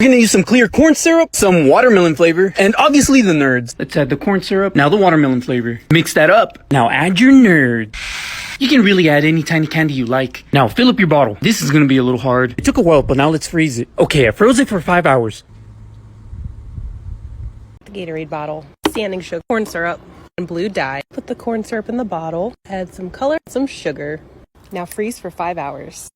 We're gonna use some clear corn syrup, some watermelon flavor, and obviously the nerds. Let's add the corn syrup, now the watermelon flavor. Mix that up. Now add your nerds. You can really add any tiny candy you like. Now fill up your bottle. This is gonna be a little hard. It took a while, but now let's freeze it. Okay, I froze it for 5 hours. The Gatorade bottle, standing sugar, corn syrup, and blue dye. Put the corn syrup in the bottle, add some color, some sugar. Now freeze for 5 hours.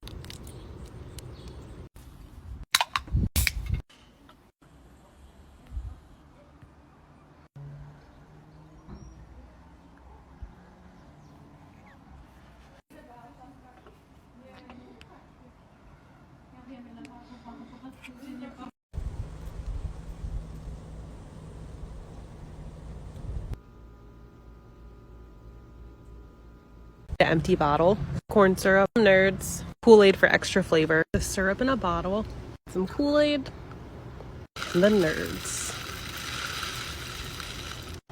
The empty bottle, corn syrup, nerds, Kool-Aid for extra flavor, the syrup in a bottle, some Kool-Aid, and the nerds.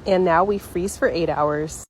And now we freeze for 8 hours.